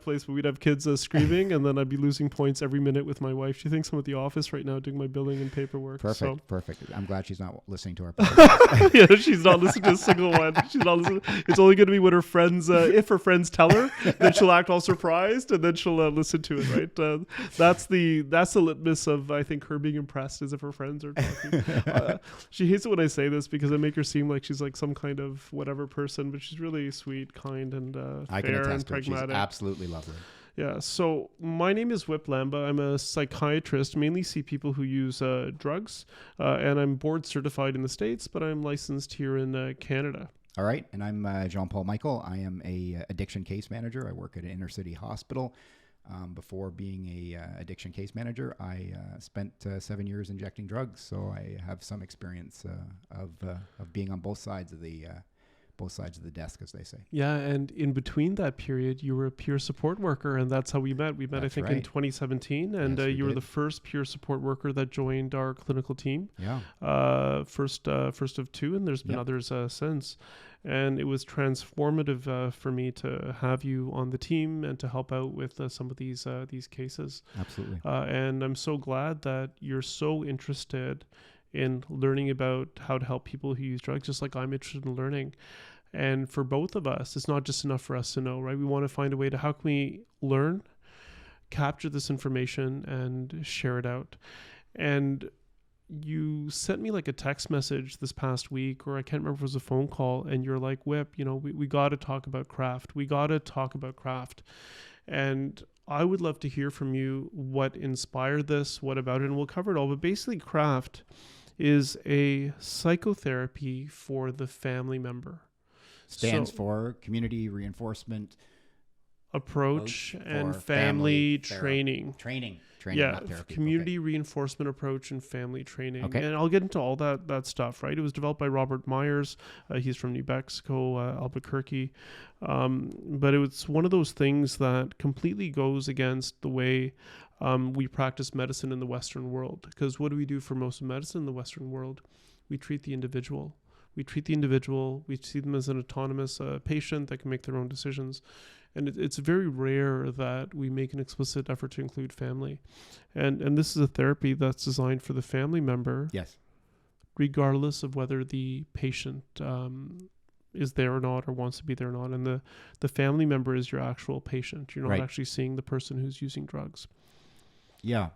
place where we'd have kids screaming, and then I'd be losing points every minute with my wife. She thinks I'm at the office right now doing my billing and paperwork. Perfect. I'm glad she's not listening to our podcast. Yeah, she's not listening to a single one. She's not listening. It's only going to be when her friends, if her friends tell her, then she'll act all surprised, and then she'll listen to it. Right? That's the litmus of, I think, her being impressed is if her friends are talking. She hates it when I say this because I make her seem like she's like some kind of whatever person, but she's really sweet, kind, and fair and pragmatic. She's absolutely lovely. Yeah. So my name is Wip Lamba. I'm a psychiatrist, mainly see people who use drugs, and I'm board certified in the States, but I'm licensed here in Canada. All right. And I'm Jean-Paul Michael. I am a addiction case manager. I work at an inner city hospital. Before being a addiction case manager, I spent 7 years injecting drugs. So I have some experience of being on both sides of the desk, as they say. Yeah, and in between that period, you were a peer support worker, and that's how we met. We met, I think, in 2017, and you were the first peer support worker that joined our clinical team. Yeah. First of two, and there's been others since. And it was transformative for me to have you on the team and to help out with some of these cases. Absolutely. And I'm so glad that you're so interested in learning about how to help people who use drugs, just like I'm interested in learning. And for both of us, it's not just enough for us to know, right? We want to find a way to how can we learn, capture this information, and share it out. And you sent me like a text message this past week, or I can't remember if it was a phone call, and you're like, Whip, we got to talk about craft. We got to talk about craft. And I would love to hear from you what inspired this, what about it, and we'll cover it all. But basically, craft is a psychotherapy for the family member. Stands for community reinforcement approach and family training. Yeah, not therapy. Community reinforcement approach and family training. Okay. And I'll get into all that stuff, right? It was developed by Robert Meyers. He's from New Mexico, Albuquerque. But it was one of those things that completely goes against the way we practice medicine in the Western world. Because what do we do for most of medicine in the Western world? We treat the individual. We see them as an autonomous patient that can make their own decisions. And it's very rare that we make an explicit effort to include family. And this is a therapy that's designed for the family member. Yes. Regardless of whether the patient is there or not, or wants to be there or not. And the family member is your actual patient. You're not actually seeing the person who's using drugs. Yeah.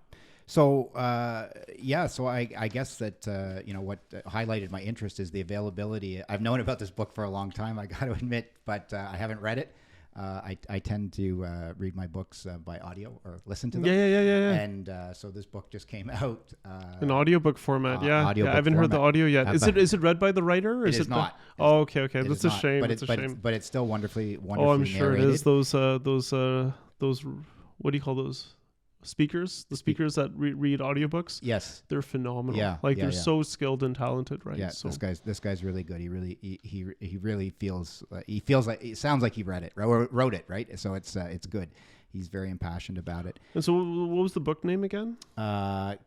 So, so I guess that, what highlighted my interest is the availability. I've known about this book for a long time, I got to admit, but I haven't read it. I tend to read my books by audio or listen to them. Yeah. And so this book just came out. An audiobook format, audiobook I haven't heard the audio yet. Is it read by the writer? Or it is not. Okay. That's a shame. It's a shame. But it's still wonderfully Oh, I'm sure narrated. it is. Those what do you call those? Speakers, the speakers that read audiobooks. Yes, they're phenomenal. Yeah, they're so skilled and talented, right? Yeah, so this guy's really good. He really feels like it sounds like he read it, wrote it, right? So it's good. He's very impassioned about it. And so, what was the book name again?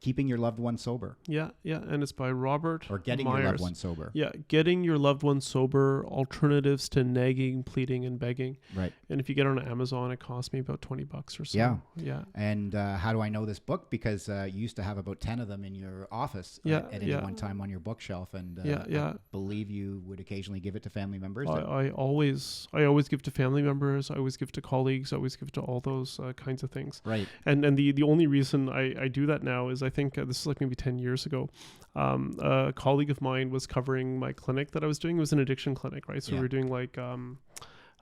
Keeping Your Loved One Sober. Yeah, and it's by Robert. Or Getting Meyers. Your Loved One Sober. Yeah, Getting Your Loved One Sober: Alternatives to Nagging, Pleading, and Begging. Right. And if you get it on Amazon, it costs me about $20 or so. Yeah. And how do I know this book? Because you used to have about 10 of them in your office at any one time on your bookshelf, and I believe you would occasionally give it to family members. I always give to family members. I always give to colleagues. I always give to all those kinds of things. Right. And the only reason I do that now is I think this is like maybe 10 years ago. A colleague of mine was covering my clinic that I was doing. It was an addiction clinic, right? So we were doing like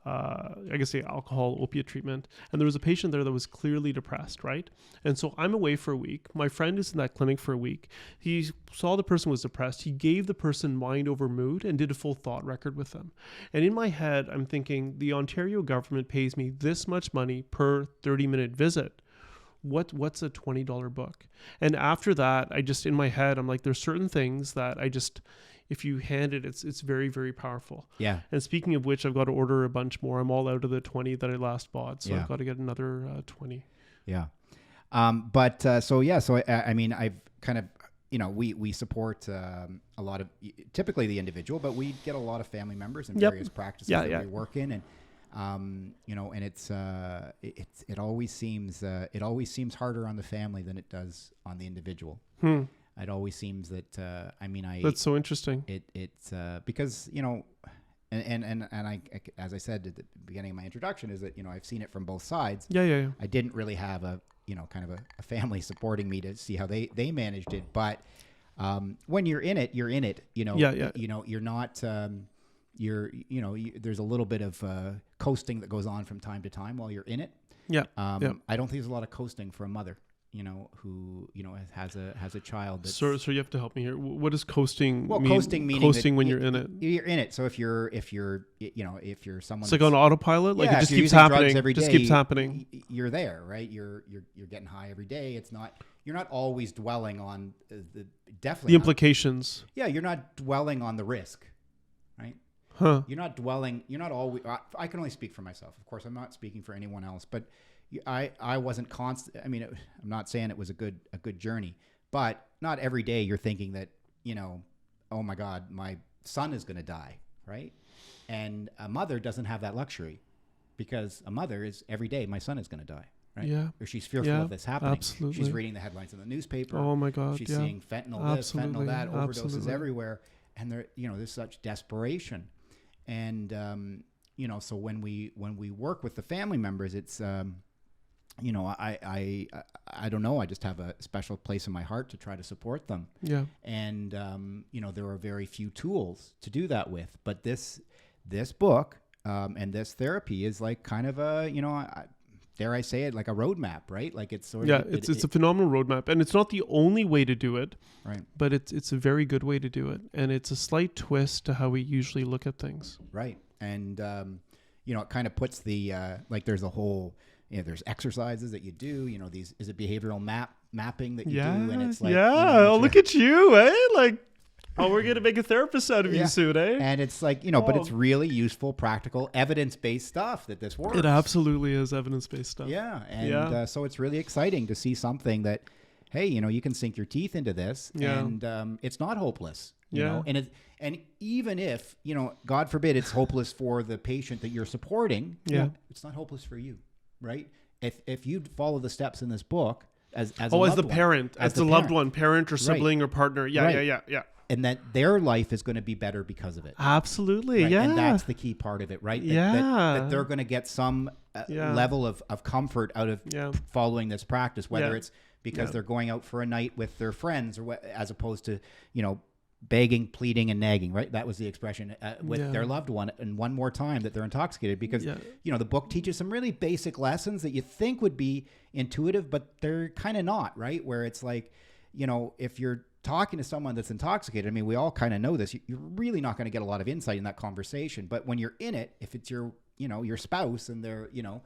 I guess the alcohol opiate treatment, and there was a patient there that was clearly depressed, right? And so I'm away for a week. My friend is in that clinic for a week. He saw the person was depressed. He gave the person mind over mood and did a full thought record with them. And in my head, I'm thinking, the Ontario government pays me this much money per 30-minute visit. What's a $20 book? And after that, I just, in my head, I'm like, there's certain things that I just, if you hand it, it's very, very powerful. Yeah. And speaking of which, I've got to order a bunch more. I'm all out of the 20 that I last bought. So I've got to get another 20. Yeah. So I mean, I've kind of, we support a lot of, typically the individual, but we get a lot of family members in various practices that we work in. And You know, and it always seems harder on the family than it does on the individual. It always seems that that's so interesting. It's because, you know, and I, as I said at the beginning of my introduction, is that, you know, I've seen it from both sides. Yeah. I didn't really have a, you know, kind of a family supporting me to see how they managed it, but when you're in it, you know. You know, you're not there's a little bit of coasting that goes on from time to time while you're in it. I don't think there's a lot of coasting for a mother, you know, who, you know, has a child. That's, so you have to help me here. What does coasting mean? Coasting meaning coasting when you're in it. You're in it. So if you're you know, if you're someone, it's like on autopilot, like it just keeps happening. Keeps happening. You're there, right? You're getting high every day. You're not always dwelling on the implications. You're not dwelling on the risk, right? Huh. You're not always. I can only speak for myself. Of course, I'm not speaking for anyone else. But I wasn't constant. I mean, I'm not saying it was a good journey, but not every day you're thinking that, you know, oh my God, my son is going to die, right? And a mother doesn't have that luxury, because a mother is every day, my son is going to die, right? Yeah. Or she's fearful of this happening. Absolutely. She's reading the headlines in the newspaper. Oh my God. She's seeing fentanyl this, fentanyl that, overdoses everywhere, and there, you know, there's such desperation. And you know, so when we work with the family members, it's you know, I don't know, I just have a special place in my heart to try to support them. Yeah. And you know, there are very few tools to do that with, but this book and this therapy is like kind of a, you know, dare I say it, like a roadmap, right? Like it's sort of it's a phenomenal roadmap, and it's not the only way to do it, right? But it's a very good way to do it, and it's a slight twist to how we usually look at things, right? And you know, it kind of puts the like there's a whole, you know, there's exercises that you do, you know, is it behavioral mapping that you do, and it's like, you know, look at you, eh? Like, oh, we're going to make a therapist out of you soon, eh? And it's like, you know, but it's really useful, practical, evidence-based stuff that this works. It absolutely is evidence-based stuff. Yeah. And so it's really exciting to see something that, hey, you know, you can sink your teeth into this, and it's not hopeless, you know? And even if, you know, God forbid it's hopeless for the patient that you're supporting, you know, it's not hopeless for you, right? If you follow the steps in this book as the parent, as the loved one, parent or sibling or partner. Yeah. And that their life is going to be better because of it. Absolutely, right? yeah. And that's the key part of it, right? That they're going to get some level of comfort out of following this practice, whether it's because they're going out for a night with their friends, or as opposed to, you know, begging, pleading, and nagging, right? That was the expression with their loved one, and one more time that they're intoxicated, because, you know, the book teaches some really basic lessons that you think would be intuitive, but they're kind of not, right? Where it's like, you know, if you're talking to someone that's intoxicated, I mean, we all kind of know this, you're really not going to get a lot of insight in that conversation. But when you're in it, if it's your, you know, your spouse, and they're, you know,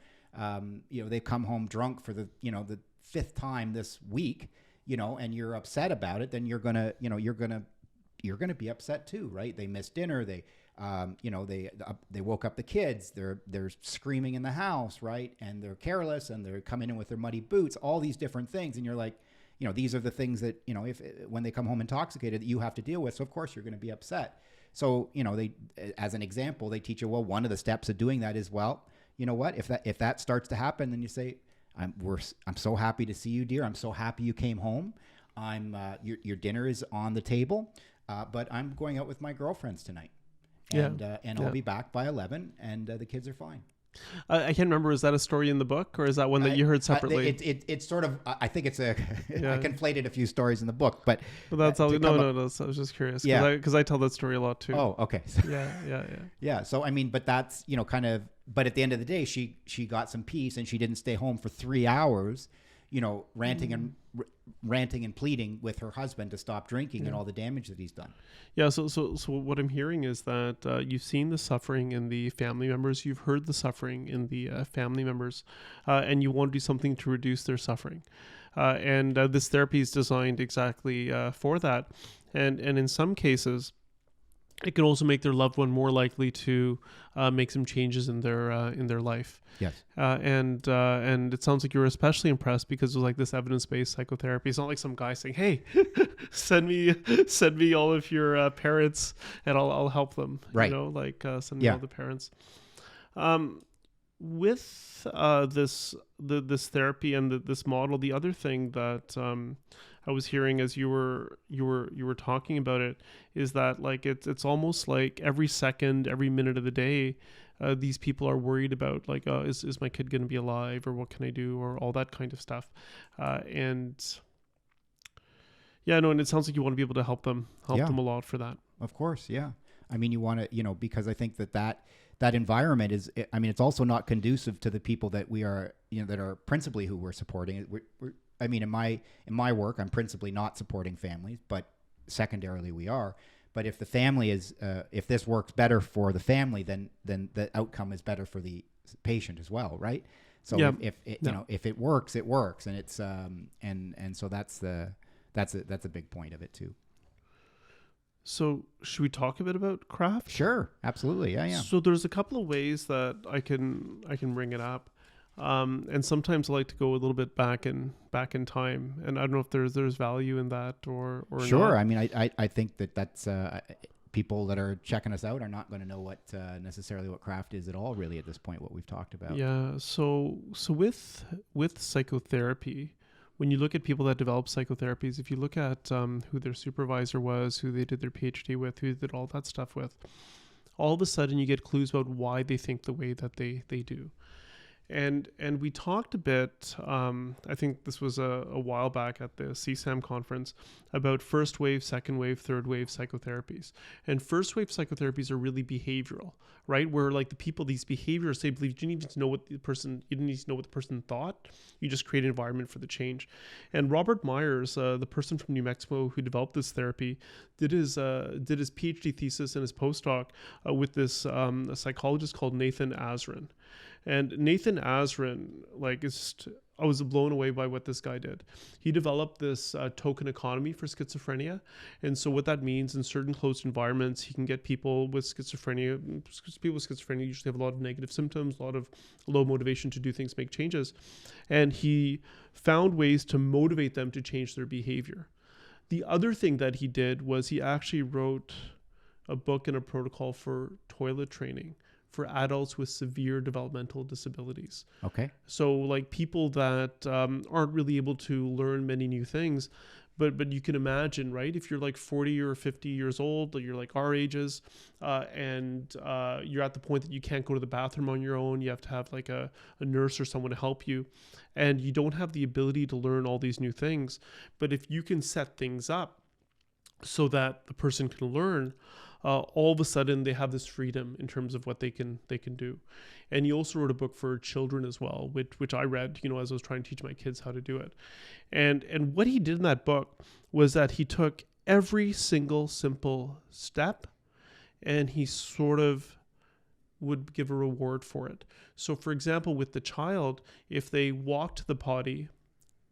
they come home drunk for the, you know, the 5th time this week, you know, and you're upset about it, then you're going to, you know, you're going to be upset too, right? They missed dinner. They, you know, they woke up the kids. They're screaming in the house, right? And they're careless, and they're coming in with their muddy boots, all these different things. And you're like, you know, these are the things that, you know, when they come home intoxicated, that you have to deal with. So of course you're going to be upset. So, you know, they, as an example, they teach you, well, one of the steps of doing that is, well, you know what, if that starts to happen, then you say, I'm so happy to see you, dear. I'm so happy you came home. Your dinner is on the table, but I'm going out with my girlfriends tonight, and I'll be back by 11, and the kids are fine. I can't remember. Is that a story in the book, or is that one that you heard separately? It's sort of. I think it's a. I conflated a few stories in the book, but that's all. No. I was just curious. Because I tell that story a lot too. Oh, okay. Yeah. So I mean, but that's, you know, kind of. But at the end of the day, she got some peace, and she didn't stay home for 3 hours, you know, ranting and pleading with her husband to stop drinking and all the damage that he's done. Yeah. So what I'm hearing is that you've seen the suffering in the family members, you've heard the suffering in the family members, and you want to do something to reduce their suffering. And this therapy is designed exactly for that. And in some cases, it can also make their loved one more likely to make some changes in their life. Yes. And it sounds like you were especially impressed because it was like this evidence-based psychotherapy. It's not like some guy saying, "Hey, send me all of your parents, and I'll help them." Right. You know, like send me all the parents. with this therapy and this model, the other thing that I was hearing as you were talking about it is that like it's almost like every second, every minute of the day, these people are worried about like, is my kid going to be alive, or what can I do, or all that kind of stuff, and yeah, no, and it sounds like you want to be able to help them a lot for that. Of course, yeah. I mean, you want to, because I think that environment is, I mean, it's also not conducive to the people that we are, that are principally who we're supporting. I mean, in my work, I'm principally not supporting families, but secondarily we are. But if the family is, if this works better for the family, then the outcome is better for the patient as well, right? So if it works, it works, and it's and so that's a big point of it too. So should we talk a bit about craft? Sure, absolutely, yeah. So there's a couple of ways that I can bring it up, and sometimes I like to go a little bit back in time, and I don't know if there's value in that or sure. not. I mean, I think that's people that are checking us out are not going to know what necessarily what craft is at all, really, at this point. What we've talked about. Yeah. So with psychotherapy, when you look at people that develop psychotherapies, if you look at who their supervisor was, who they did their PhD with, who they did all that stuff with, all of a sudden you get clues about why they think the way that they do. And we talked a bit, I think this was a while back at the CSAM conference, about first wave, second wave, third wave psychotherapies. And first wave psychotherapies are really behavioral, right? Where like the people, these behaviors, they believe you didn't even know what the person thought. You just create an environment for the change. And Robert Meyers, the person from New Mexico who developed this therapy, did his PhD thesis and his postdoc with this a psychologist called Nathan Azrin. And Nathan Azrin, I was blown away by what this guy did. He developed this token economy for schizophrenia. And so what that means, in certain closed environments, he can get people with schizophrenia. People with schizophrenia usually have a lot of negative symptoms, a lot of low motivation to do things, make changes. And he found ways to motivate them to change their behavior. The other thing that he did was he actually wrote a book and a protocol for toilet training for adults with severe developmental disabilities. Okay. So like people that aren't really able to learn many new things, but you can imagine, right? If you're like 40 or 50 years old, or you're like our ages, and you're at the point that you can't go to the bathroom on your own, you have to have like a nurse or someone to help you, and you don't have the ability to learn all these new things. But if you can set things up so that the person can learn, all of a sudden they have this freedom in terms of what they can do. And he also wrote a book for children as well, which I read, as I was trying to teach my kids how to do it. And what he did in that book was that he took every single simple step and he sort of would give a reward for it. So for example, with the child, if they walk to the potty,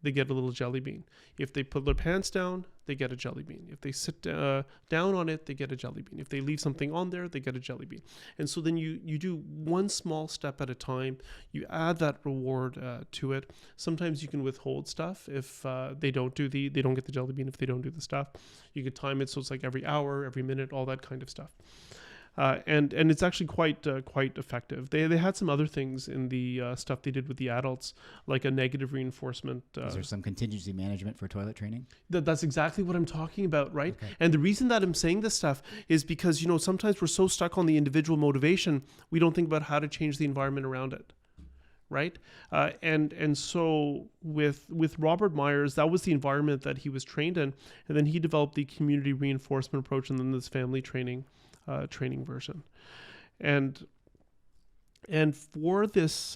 they get a little jelly bean. If they put their pants down, they get a jelly bean. If they sit down on it, they get a jelly bean. If they leave something on there, they get a jelly bean. And so then you do one small step at a time. You add that reward to it. Sometimes you can withhold stuff if they don't get the jelly bean if they don't do the stuff. You could time it so it's like every hour, every minute, all that kind of stuff. And it's actually quite effective. They had some other things in the stuff they did with the adults, like a negative reinforcement. Is there some contingency management for toilet training? That's exactly what I'm talking about, right? Okay. And the reason that I'm saying this stuff is because, sometimes we're so stuck on the individual motivation, we don't think about how to change the environment around it. Right. And so with Robert Meyers, that was the environment that he was trained in. And then he developed the community reinforcement approach and then this family training version. And for this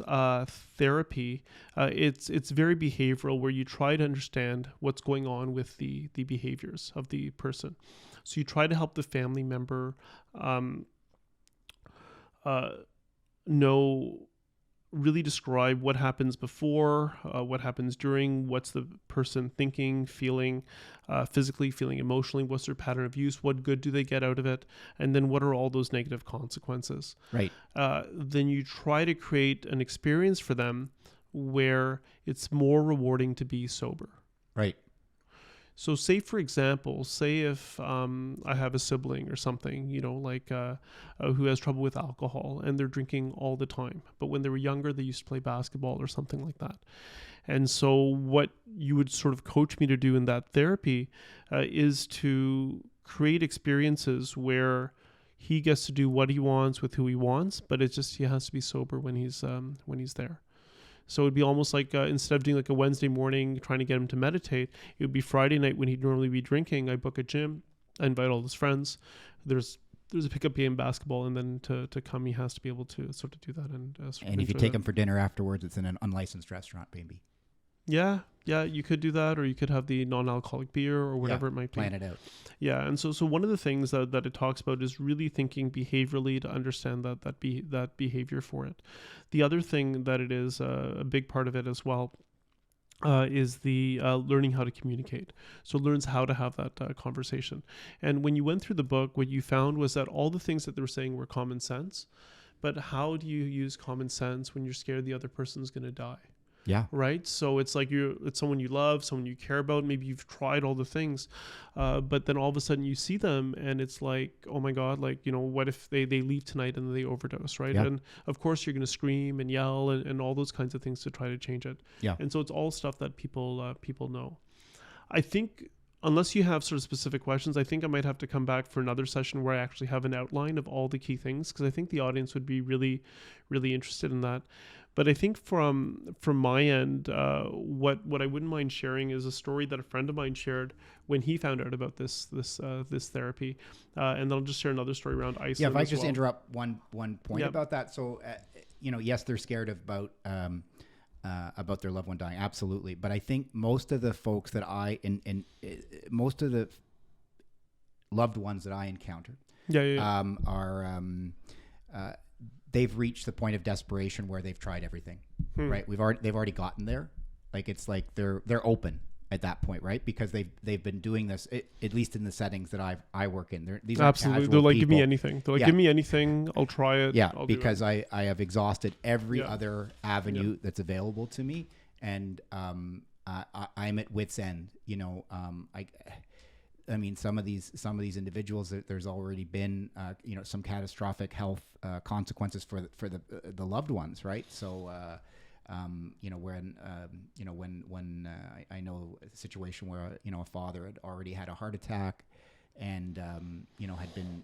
therapy, it's very behavioral, where you try to understand what's going on with the behaviors of the person. So you try to help the family member really describe what happens before, what happens during, what's the person thinking, feeling, physically, feeling emotionally, what's their pattern of use, what good do they get out of it, and then what are all those negative consequences. Right. Then you try to create an experience for them where it's more rewarding to be sober. Right. So say, for example, say if I have a sibling or something, like who has trouble with alcohol and they're drinking all the time. But when they were younger, they used to play basketball or something like that. And so what you would sort of coach me to do in that therapy is to create experiences where he gets to do what he wants with who he wants, but it's just he has to be sober when he's there. So it'd be almost like instead of doing like a Wednesday morning trying to get him to meditate, it would be Friday night when he'd normally be drinking. I book a gym, I invite all his friends. There's a pickup game, basketball, and then to come, he has to be able to sort of do that. And if you take him for dinner afterwards, it's in an unlicensed restaurant, maybe. Yeah, you could do that, or you could have the non-alcoholic beer or whatever it might be. Plan it out. Yeah, and so one of the things that it talks about is really thinking behaviorally to understand that behavior for it. The other thing that it is a big part of it as well is the learning how to communicate. So learns how to have that conversation. And when you went through the book, what you found was that all the things that they were saying were common sense, but how do you use common sense when you're scared the other person's going to die? Yeah. Right. So it's like it's someone you love, someone you care about. Maybe you've tried all the things, but then all of a sudden you see them and it's like, oh my God, like, what if they leave tonight and they overdose, right? Yeah. And of course you're going to scream and yell and all those kinds of things to try to change it. Yeah. And so it's all stuff that people know. I think unless you have sort of specific questions, I think I might have to come back for another session where I actually have an outline of all the key things, because I think the audience would be really, really interested in that. But I think from my end, what I wouldn't mind sharing is a story that a friend of mine shared when he found out about this therapy, and then I'll just share another story around Iceland. Yeah, if I just interrupt one point Yep. about that. So, yes, they're scared about their loved one dying, absolutely. But I think most of the folks that most of the loved ones that I encounter, are. They've reached the point of desperation where they've tried everything, right? They've already gotten there. Like it's like they're open at that point, right? Because they've been doing this at least in the settings that I work in. These are absolutely. They're like, people. Give me anything. They're like, give me anything. I'll try it. Yeah, because I have exhausted every other avenue that's available to me, and I'm at wit's end. I mean, some of these individuals, there's already been, some catastrophic health consequences for the loved ones, right? So, when I know a situation where a father had already had a heart attack, and had been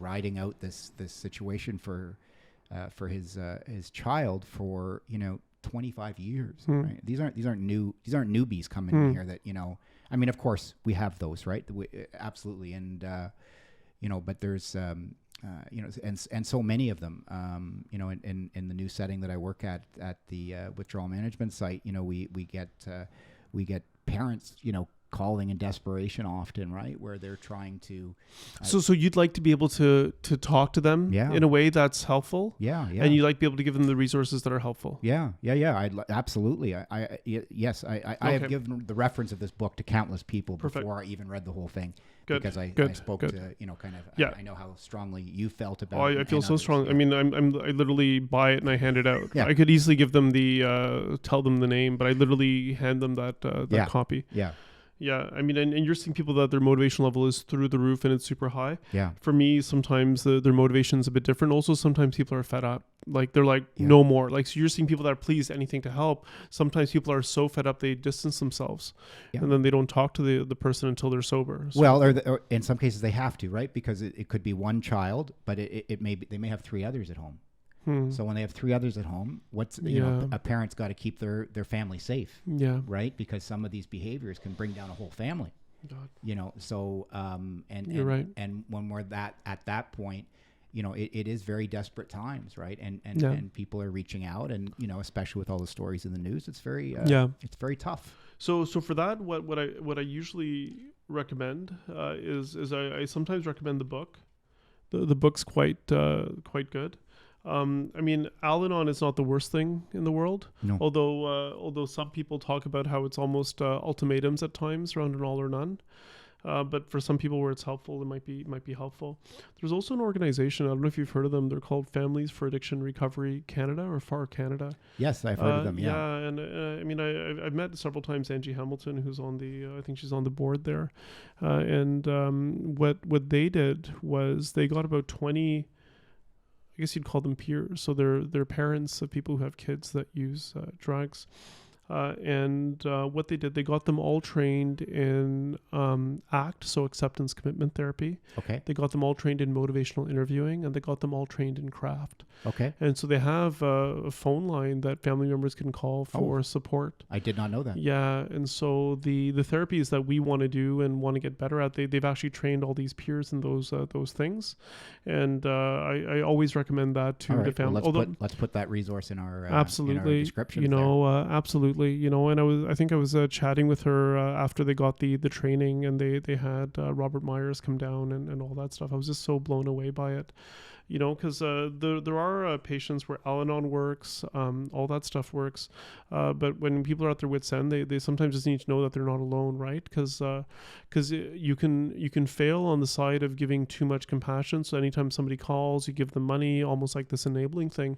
riding out this situation for his child for 25 years. Right? These aren't newbies coming in here that I mean, of course, we have those, right? Absolutely, and but there's and so many of them, in the new setting that I work at the withdrawal management site, we get parents, calling in desperation often, right, where they're trying to. So you'd like to be able to talk to them in a way that's helpful. Yeah. And you like to be able to give them the resources that are helpful. Yeah. Absolutely. I have given the reference of this book to countless people before I even read the whole thing. Good. Because I spoke to kind of. Yeah. I know how strongly you felt about it. I feel so others. strong. I mean, I literally buy it and I hand it out. Yeah. I could easily give them tell them the name, but I literally hand them that copy. Yeah. Yeah, I mean, and you're seeing people that their motivation level is through the roof and it's super high. Yeah. For me, sometimes their motivation is a bit different. Also, sometimes people are fed up. Like, they're like, no more. Like, so you're seeing people that are pleased anything to help. Sometimes people are so fed up, they distance themselves. Yeah. And then they don't talk to the person until they're sober. So. Well, or in some cases they have to, right? Because it could be one child, but they may have three others at home. So when they have three others at home, a parent's got to keep their family safe, right? Because some of these behaviors can bring down a whole family. God. So you're right. And when we're at that point, it is very desperate times, right? And people are reaching out, and especially with all the stories in the news, it's very it's very tough. So for that, what I usually recommend is I sometimes recommend the book. The book's quite good. I mean, Al-Anon is not the worst thing in the world. No. Although some people talk about how it's almost ultimatums at times around an all or none. But for some people where it's helpful, it might be helpful. There's also an organization, I don't know if you've heard of them. They're called Families for Addiction Recovery Canada, or FAR Canada. Yes, I've heard of them. Yeah. Yeah, and I mean, I've met several times Angie Hamilton, who's on the I think she's on the board there, and what they did was they got about 20, I guess you'd call them peers. So they're parents of people who have kids that use drugs. And what they did, they got them all trained in ACT, so acceptance commitment therapy. Okay. They got them all trained in motivational interviewing, and they got them all trained in craft. Okay. And so they have a phone line that family members can call for support. I did not know that. Yeah, and so the therapies that we want to do and want to get better at, they've actually trained all these peers in those things, and I always recommend that to the family. Well, let's put that resource in our absolutely in our description. You know, absolutely. You know, and I think I was chatting with her after they got the training, and they had Robert Meyers come down and all that stuff. I was just so blown away by it. You know, because there are patients where Al-Anon works, all that stuff works, but when people are at their wits' end, they sometimes just need to know that they're not alone, right? Because you can fail on the side of giving too much compassion. So anytime somebody calls, you give them money, almost like this enabling thing.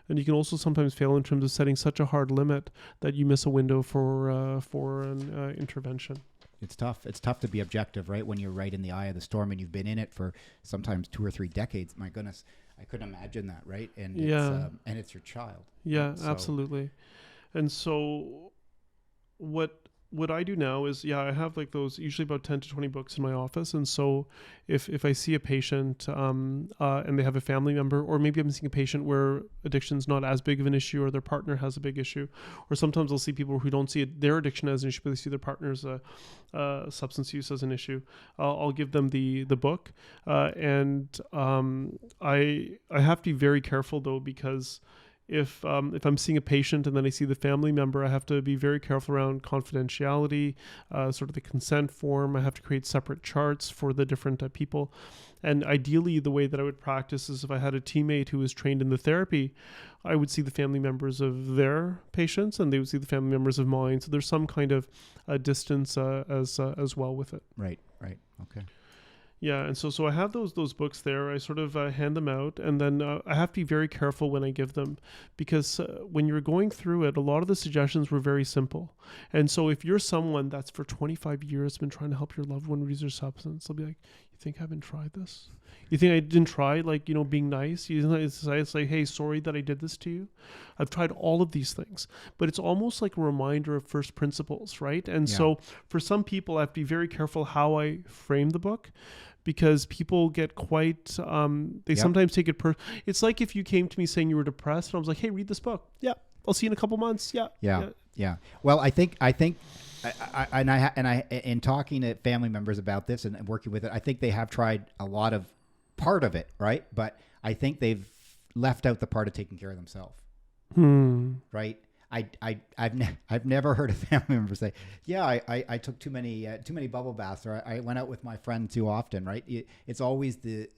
And you can also sometimes fail in terms of setting such a hard limit that you miss a window for an intervention. It's tough. It's tough to be objective, right? When you're right in the eye of the storm and you've been in it for sometimes 2 or 3 decades. My goodness, I couldn't imagine that, right? And it's your child. Yeah, absolutely. And so what I do now is, I have like those usually about 10 to 20 books in my office. And so if I see a patient and they have a family member, or maybe I'm seeing a patient where addiction's not as big of an issue, or their partner has a big issue, or sometimes I'll see people who don't see their addiction as an issue, but they see their partner's substance use as an issue. I'll give them the book. And I have to be very careful though, because if I'm seeing a patient and then I see the family member, I have to be very careful around confidentiality, sort of the consent form. I have to create separate charts for the different people. And ideally, the way that I would practice is if I had a teammate who was trained in the therapy, I would see the family members of their patients and they would see the family members of mine. So there's some kind of distance as well with it. Right. Okay. Yeah, and so I have those books there. I sort of hand them out, and then I have to be very careful when I give them, because when you're going through it, a lot of the suggestions were very simple. And so if you're someone that's for 25 years been trying to help your loved one reduce their substance, they'll be like, "You think I haven't tried this? You think I didn't try, like, you know, being nice? It's like, hey, sorry that I did this to you. I've tried all of these things." But it's almost like a reminder of first principles, right? And so for some people, I have to be very careful how I frame the book, because people get quite, they sometimes take it it's like if you came to me saying you were depressed and I was like, "Hey, read this book." "Yeah, I'll see you in a couple months." Yeah. Well, I think in talking to family members about this and working with it, I think they have tried a lot of part of it, right? But I think they've left out the part of taking care of themselves. Right? I've never heard a family member say, "Yeah, I took too many bubble baths," or "I went out with my friend too often." Right? It's always the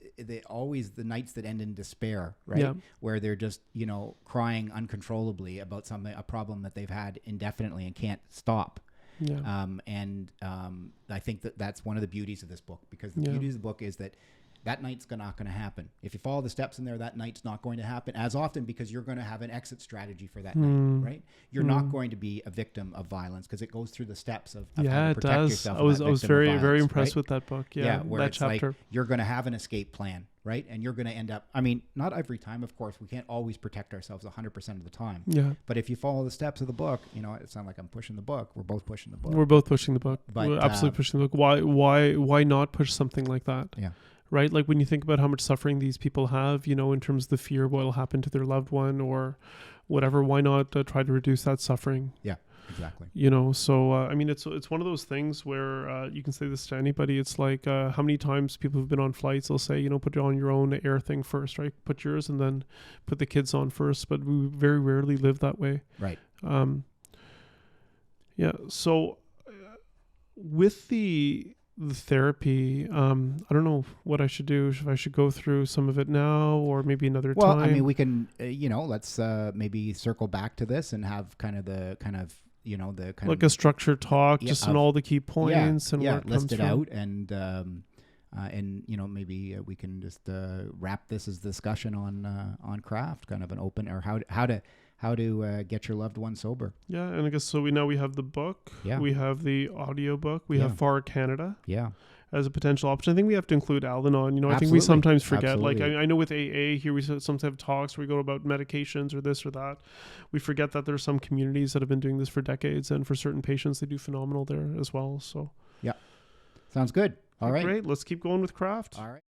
nights that end in despair, right? Yeah. Where they're just, you know, crying uncontrollably about a problem that they've had indefinitely and can't stop. Yeah. I think that's one of the beauties of this book, because the beauty of the book is that night's not going to happen. If you follow the steps in there, that night's not going to happen as often, because you're going to have an exit strategy for that night, right? You're not going to be a victim of violence, because it goes through the steps of how to protect yourself. I was very impressed with that book. Where that it's chapter. like you're going to have an escape plan, right? And you're going to end up, I mean, not every time, of course. We can't always protect ourselves 100% of the time. Yeah. But if you follow the steps of the book, you know, it's not like I'm pushing the book. We're both pushing the book. We're both pushing the book. But, we're absolutely pushing the book. Why not push something like that? Yeah. Right? Like when you think about how much suffering these people have, you know, in terms of the fear of what will happen to their loved one or whatever, why not try to reduce that suffering? Yeah, exactly. You know, so, I mean, it's one of those things where you can say this to anybody. It's like how many times people who've been on flights, they'll say, you know, put on your own air thing first, right? Put yours and then put the kids on first. But we very rarely live that way. Right. Yeah. So with the therapy, I don't know what I should do. If I should go through some of it now or maybe another time. Well, I mean, we can, let's maybe circle back to this and have kind of you know, the kind like of a structured talk, just in all the key points and where it list comes it from. out, and you know, maybe we can just wrap this as discussion on craft, kind of an open, or how to get your loved one sober. Yeah, and I guess so. We have the book. Yeah. We have the audiobook. We have Far Canada. Yeah. As a potential option. I think we have to include Al-Anon. You know, I think Absolutely. we sometimes forget. Absolutely. Like I know with AA here, we sometimes have talks where we go about medications or this or that. We forget that there's some communities that have been doing this for decades, and for certain patients, they do phenomenal there as well. So yeah, sounds good. All right, great. Let's keep going with craft. All right.